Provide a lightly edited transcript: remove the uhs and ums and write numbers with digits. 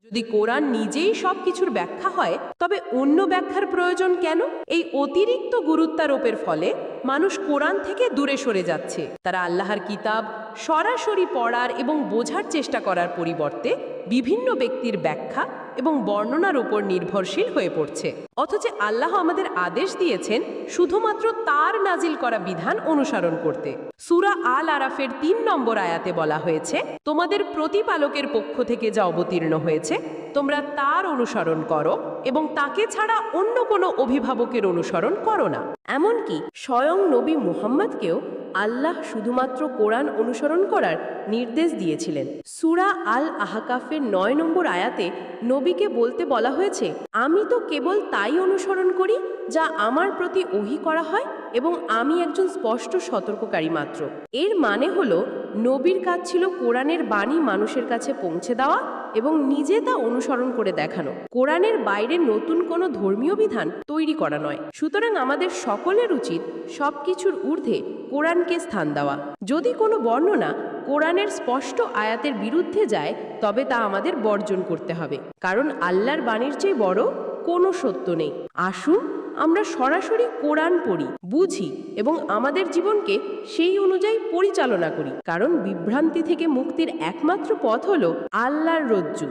যদি কোরআন নিজেই সবকিছুর ব্যাখ্যা হয়, তবে অন্য ব্যাখ্যার প্রয়োজন কেন? এই অতিরিক্ত গুরুত্বারোপের ফলে মানুষ কোরআন থেকে দূরে সরে যাচ্ছে। তারা আল্লাহর কিতাব সরাসরি পড়ার এবং বোঝার চেষ্টা করার পরিবর্তে বিভিন্ন ব্যক্তির ব্যাখ্যা এবং বর্ণনার উপর নির্ভরশীল হয়ে পড়ছে। অথচ আল্লাহ আমাদের আদেশ দিয়েছেন শুধুমাত্র তার নাজিল করা বিধান অনুসরণ করতে। সূরা আল আরাফের ৩ নম্বর আয়াতে বলা হয়েছে, তোমাদের প্রতিপালকের পক্ষ থেকে যা অবতীর্ণ হয়েছে তোমরা তার অনুসরণ করো এবং তাকে ছাড়া অন্য কোনো অভিভাবকের অনুসরণ করো না। এমনকি স্বয়ং নবী মুহাম্মদকেও আল্লাহ শুধুমাত্র কোরআন অনুসরণ করার নির্দেশ দিয়েছিলেন। সূরা আল আহকাফের ৯ নম্বর আয়াতে নবীকে বলতে বলা হয়েছে, আমি তো কেবল তাই অনুসরণ করি যা আমার প্রতি ওহী করা হয় এবং আমি একজন স্পষ্ট সতর্ককারী মাত্র। এর মানে হলো নবীর কাজ ছিল কোরআনের বাণী মানুষের কাছে পৌঁছে দেওয়া এবং নিজে তা অনুসরণ করে দেখানো, কোরআনের বাইরে নতুন কোনো ধর্মীয় বিধান তৈরি করা নয়। সুতরাং আমাদের সকলের উচিত সবকিছুর ঊর্ধ্বে কোরআনকে স্থান দেওয়া। যদি কোনো বর্ণনা কোরআনের স্পষ্ট আয়াতের বিরুদ্ধে যায়, তবে তা আমাদের বর্জন করতে হবে, কারণ আল্লাহর বাণীর চেয়ে বড় কোনো সত্য নেই। আসুন আমরা সরাসরি কোরআন পড়ি, বুঝি এবং আমাদের জীবনকে সেই অনুযায়ী পরিচালনা করি, কারণ বিভ্রান্তি থেকে মুক্তির একমাত্র পথ হলো আল্লাহর রজ্জু।